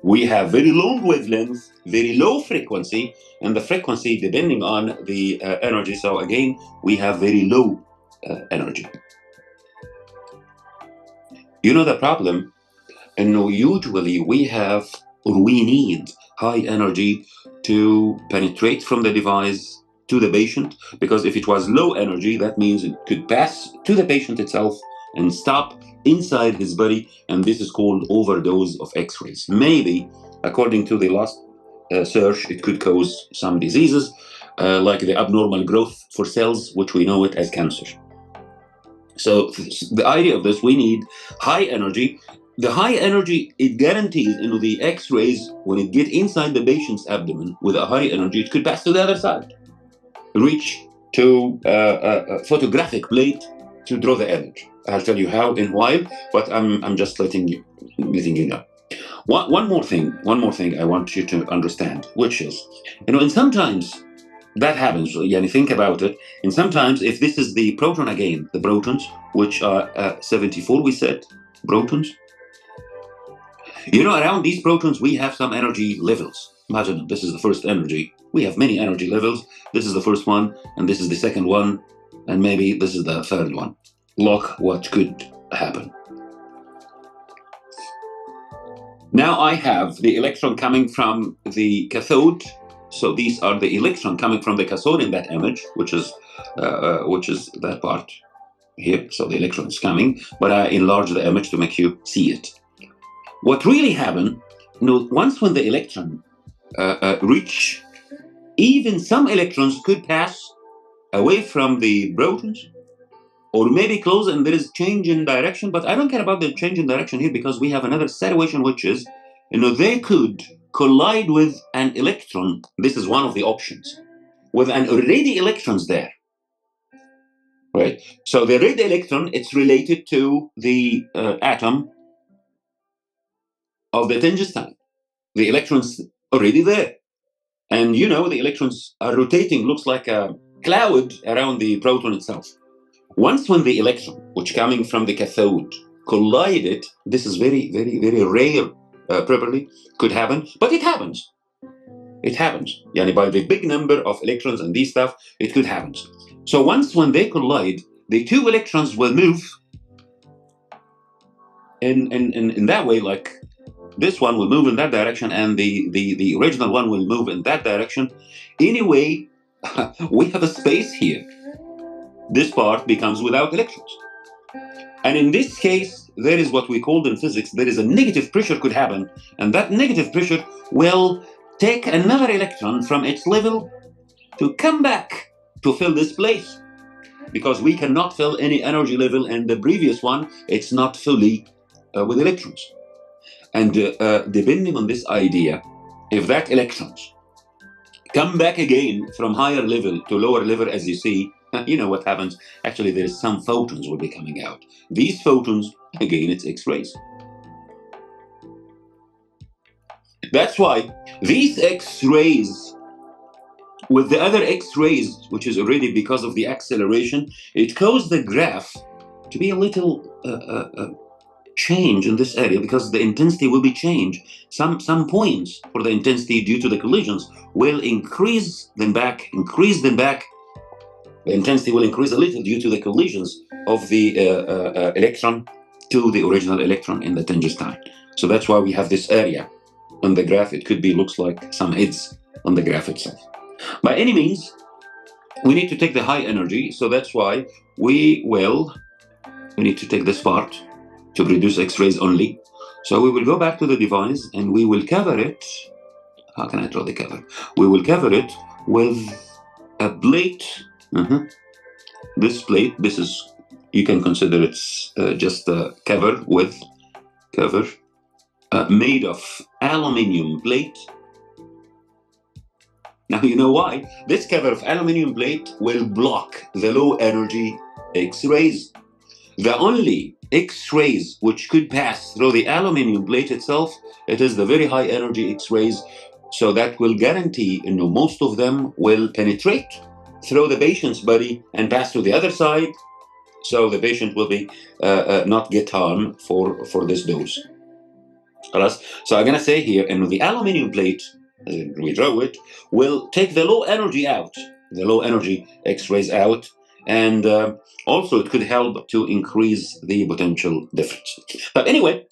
we have very long wavelength, very low frequency, and the frequency depending on the energy. So again, we have very low energy. The problem, and usually we have, or we need high energy to penetrate from the device to the patient, because if it was low energy, that means it could pass to the patient itself and stop inside his body, and this is called overdose of X-rays. Maybe, according to the last search, it could cause some diseases, like the abnormal growth for cells, which we know it as cancer. So the idea of this, we need high energy. The high energy, it guarantees, the X-rays, when it get inside the patient's abdomen with a high energy, it could pass to the other side, reach to a photographic plate to draw the image. I'll tell you how in a while, but I'm just letting you know. One more thing I want you to understand, which is, and sometimes that happens. Think about it. And sometimes, if this is the proton again, the protons, which are 74, we said protons. Around these protons, we have some energy levels. Imagine this is the first energy. We have many energy levels. This is the first one, and this is the second one, and maybe this is the third one. Look what could happen. Now I have the electron coming from the cathode. So these are the electron coming from the cathode in that image, which is that part here. So the electron is coming, but I enlarge the image to make you see it. What really happened, once when the electron reach even some electrons could pass away from the protons, or maybe close, and there is change in direction. But I don't care about the change in direction here, because we have another situation, which is, they could collide with an electron. This is one of the options, with an already electrons there, right? So the red electron, it's related to the atom of the tungsten. The electrons already there, and the electrons are rotating, looks like a cloud around the proton itself. Once when the electron, which coming from the cathode, collided, this is very, very, very rare, properly, could happen, but it happens. It happens. Yani by the big number of electrons and these stuff, it could happen. So once when they collide, the two electrons will move in that way, like this one will move in that direction, and the original one will move in that direction. Anyway, we have a space here. This part becomes without electrons. And in this case, there is what we called in physics, there is a negative pressure could happen, and that negative pressure will take another electron from its level to come back to fill this place, because we cannot fill any energy level, and the previous one, it's not fully with electrons. And depending on this idea, if that electrons come back again from higher level to lower level, as you see, you know what happens. Actually, there is some photons will be coming out. These photons, again, it's X-rays. That's why these X-rays with the other X-rays, which is already because of the acceleration, it caused the graph to be a little change in this area, because the intensity will be changed. Some points for the intensity due to the collisions will increase them back. The intensity will increase a little due to the collisions of the electron to the original electron in the tungsten. So that's why we have this area on the graph. It could be, looks like some heads on the graph itself. By any means, we need to take the high energy. So that's why we need to take this part to produce X-rays only. So we will go back to the device and we will cover it. How can I draw the cover? We will cover it with a plate. This plate, this is, you can consider it's just a cover made of aluminium plate. Now you know why. This cover of aluminium plate will block the low energy X-rays. The only X-rays which could pass through the aluminium plate itself, it is the very high energy X-rays. So that will guarantee, most of them will penetrate through the patient's body and pass to the other side. So the patient will be not get harm for this dose. So I'm going to say here, and the aluminium plate, as we draw it, will take the low energy out, the low energy X-rays out, and also it could help to increase the potential difference. But anyway,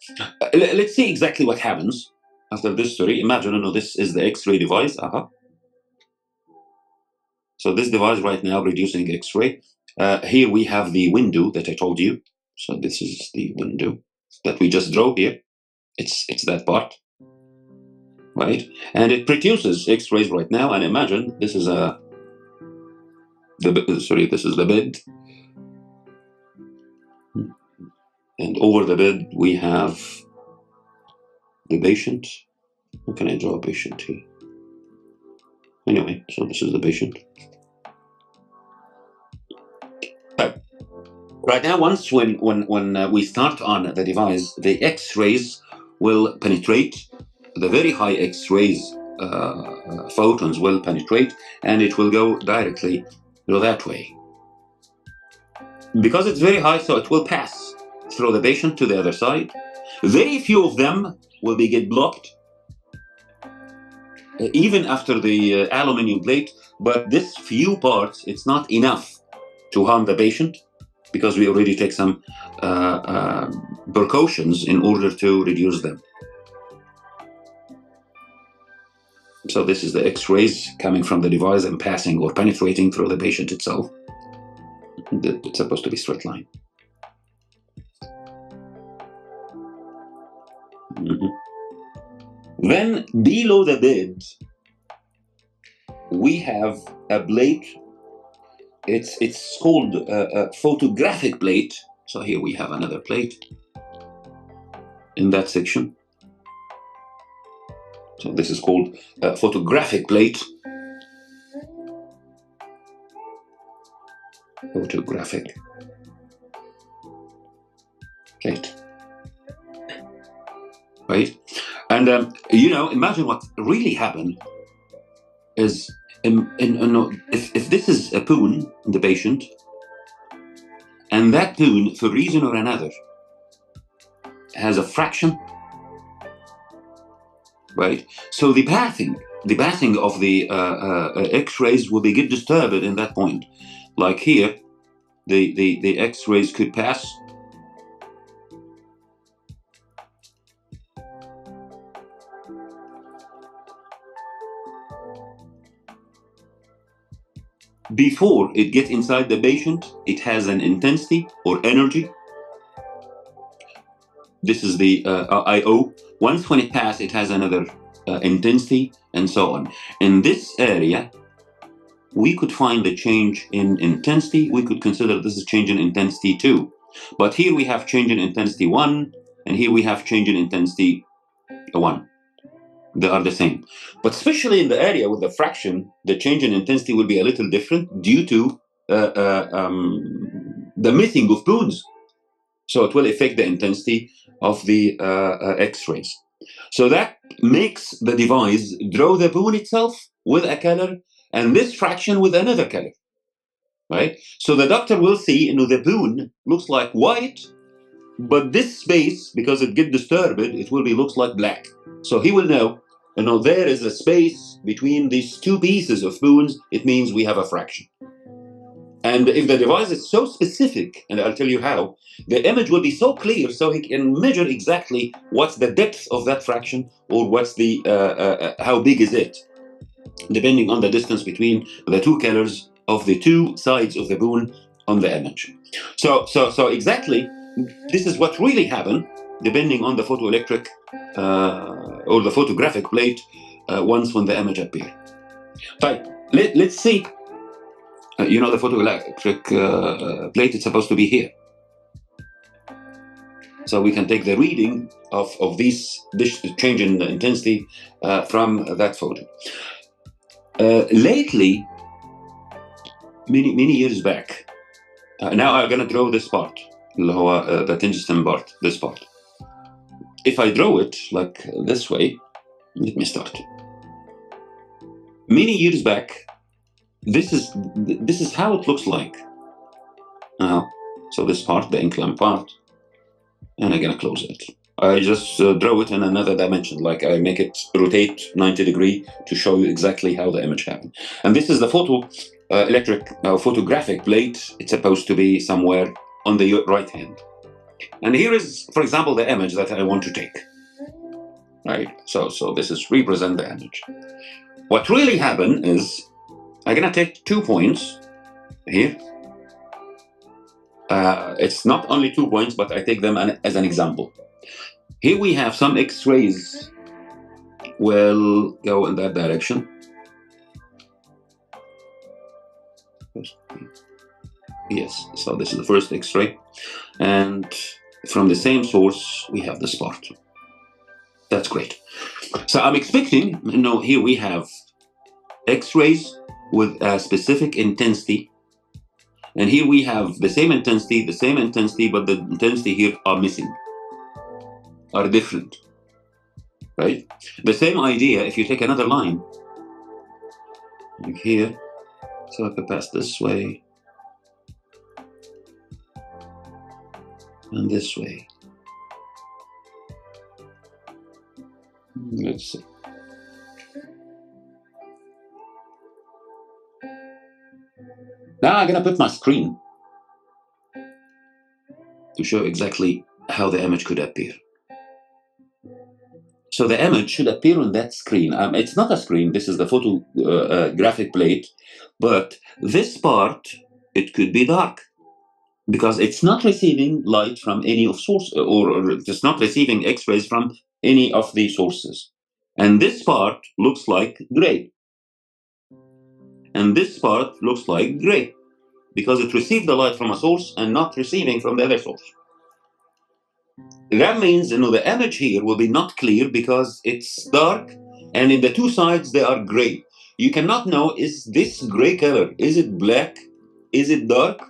let's see exactly what happens after this story. Imagine, this is the X-ray device. So this device right now reducing X-ray. Here we have the window that I told you. So this is the window that we just drew here. It's that part, right? And it produces X-rays right now. And imagine this is this is the bed. And over the bed we have the patient. How can I draw a patient here? Anyway, so this is the patient. Right now, once when we start on the device, the X-rays will penetrate. The very high X-rays, photons will penetrate, and it will go directly that way. Because it's very high, so it will pass through the patient to the other side. Very few of them will get blocked, even after the aluminium plate. But this few parts, it's not enough to harm the patient, because we already take some precautions in order to reduce them. So this is the X-rays coming from the device and passing or penetrating through the patient itself. It's supposed to be straight line. Then below the bed, we have a plate. It's called a photographic plate. So here we have another plate in that section. So this is called a photographic plate. Photographic plate. Right? And imagine what really happened is if this is a poon in the patient, and that poon, for reason or another, has a fraction, right? So the pathing of the X-rays will be get disturbed in that point. Like here, the X-rays could pass. Before it gets inside the patient, it has an intensity or energy. This is the IO. Once when it passes, it has another intensity, and so on. In this area, we could find the change in intensity. We could consider this is change in intensity 2. But here we have change in intensity 1, and here we have change in intensity 1. They are the same. But especially in the area with the fraction, the change in intensity will be a little different due to the missing of poons. So it will affect the intensity of the X-rays. So that makes the device draw the poon itself with a color and this fraction with another color, right? So the doctor will see, the poon looks like white, but this space, because it gets disturbed, it will be looks like black. So he will know, there is a space between these two pieces of poons. It means we have a fraction. And if the device is so specific, and I'll tell you how, the image will be so clear, so he can measure exactly what's the depth of that fraction, or what's the how big is it, depending on the distance between the two colors of the two sides of the poon on the image. So exactly, this is what really happened, depending on the photoelectric or the photographic plate once when the image appears. Right, let's see. The photoelectric plate is supposed to be here. So we can take the reading of this change in intensity from that photo. Lately, many years back, now I'm going to draw this part, the tungsten part, this part. If I draw it like this way, let me start. Many years back, this is how it looks like. So this part, the inclined part, and I'm gonna close it. I just draw it in another dimension, like I make it rotate 90 degrees to show you exactly how the image happened. And this is the photographic plate. It's supposed to be somewhere on the right hand. And here is, for example, the image that I want to take. Right. So this is represent the image. What really happened is I'm gonna take 2 points here. It's not only 2 points, but I take them as an example. Here we have some X-rays will go in that direction. Yes, so this is the first X-ray. And from the same source, we have this part. That's great. So I'm expecting, here we have X-rays with a specific intensity. And here we have the same intensity, but the intensity here are missing, are different, right? The same idea, if you take another line, like here, so I could pass this way, and this way. Let's see. Now I'm going to put my screen to show exactly how the image could appear. So the image should appear on that screen. It's not a screen, this is the photographic plate, but this part, it could be dark because it's not receiving light from any of source, or it's not receiving X-rays from any of the sources. And this part looks like gray. and this part looks like gray because it received the light from a source and not receiving from the other source. That means the image here will be not clear because it's dark, and in the two sides they are gray. You cannot know, is this gray color, is it black, is it dark,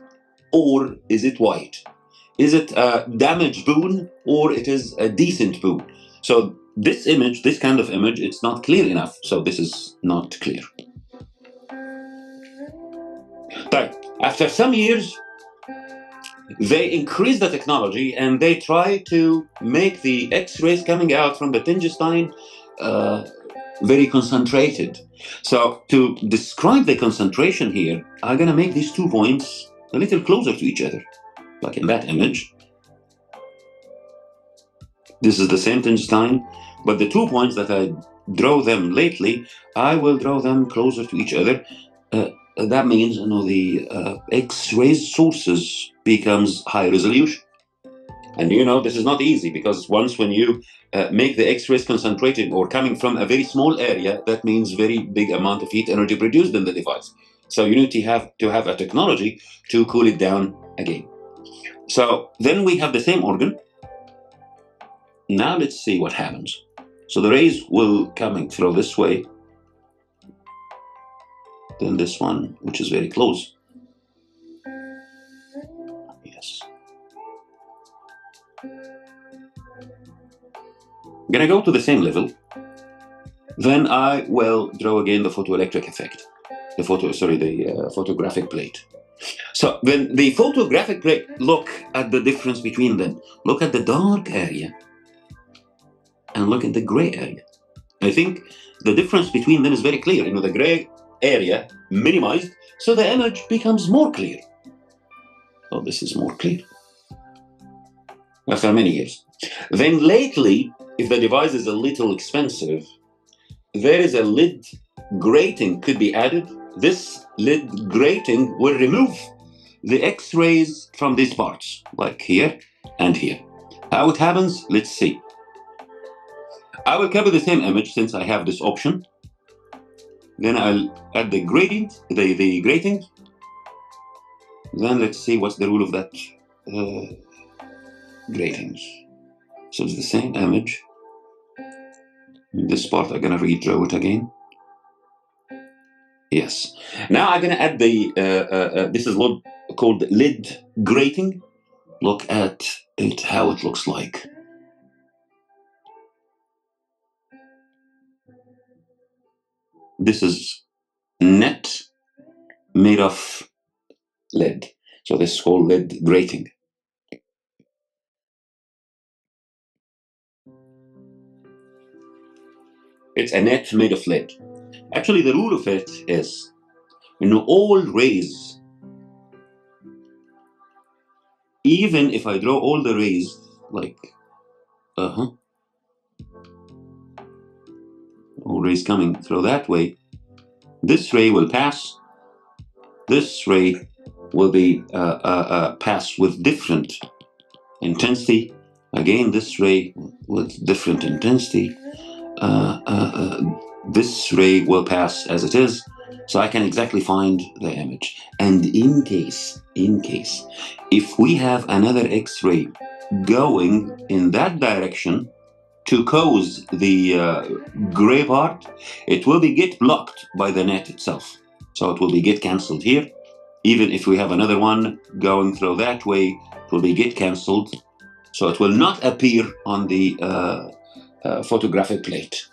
or is it white? Is it a damaged boon, or it is a decent boon? So this image, this kind of image, it's not clear enough. So this is not clear. After some years, they increased the technology and they try to make the X-rays coming out from the Tingestain very concentrated. So to describe the concentration here, I'm going to make these 2 points a little closer to each other, like in that image. This is the same Tingestain, but the 2 points that I draw them lately, I will draw them closer to each other. That means the X-ray sources becomes high resolution. And this is not easy, because once when you make the X-rays concentrated or coming from a very small area, that means very big amount of heat energy produced in the device. So you need to have a technology to cool it down again. So then we have the same organ. Now let's see what happens. So the rays will coming through this way. Then this one, which is very close. Yes. I'm gonna go to the same level. Then I will draw again the photoelectric effect. The photographic plate. So when the photographic plate, look at the difference between them. Look at the dark area and look at the gray area. I think the difference between them is very clear. The gray area minimized, so the image becomes more clear. Oh, this is more clear after many years. Then lately, if the device is a little expensive, there is a lid grating could be added. This lid grating will remove the X-rays from these parts, like here and here. How it happens? Let's see. I will cover the same image since I have this option. Then I'll add the gradient, the grating. Then let's see what's the rule of that grating. So it's the same image. In this part, I'm gonna redraw it again. Yes. Now I'm gonna add the. This is called lid grating. Look at it, how it looks like. This is net made of lead. So this is called lid grating. It's a net made of lead. Actually, the rule of it is, all rays, even if I draw all the rays like, all rays coming through that way, this ray will pass. This ray will be pass with different intensity. Again, this ray with different intensity. This ray will pass as it is, so I can exactly find the image. And in case, if we have another X-ray going in that direction to cause the gray part, it will be get blocked by the net itself. So it will be get cancelled here. Even if we have another one going through that way, it will be get cancelled. So it will not appear on the photographic plate,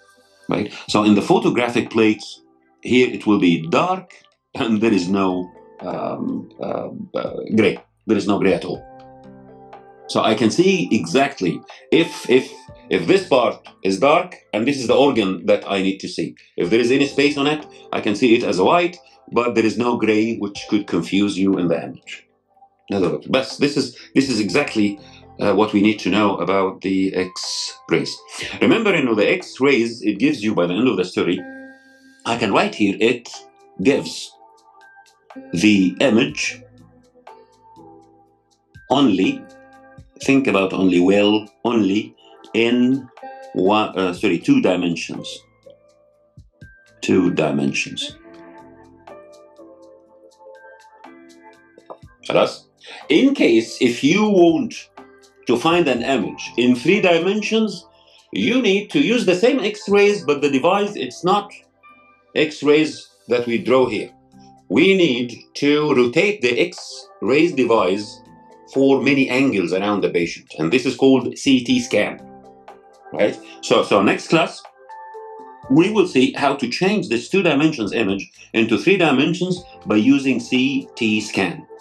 right? So in the photographic plate, here it will be dark and there is no gray. There is no gray at all. So I can see exactly if this part is dark and this is the organ that I need to see. If there is any space on it, I can see it as a white, but there is no gray, which could confuse you in the image. In other words, but this is exactly what we need to know about the X-rays. Remember, the X-rays, it gives you, by the end of the story, I can write here, it gives the image only, think about only, only in 2 dimensions. 2 dimensions. خلاص. In case if you want to find an image in 3 dimensions, you need to use the same X-rays, but the device, it's not X-rays that we draw here. We need to rotate the X-rays device for many angles around the patient, and this is called CT scan, right? So next class, we will see how to change this 2 dimensions image into 3 dimensions by using CT scan.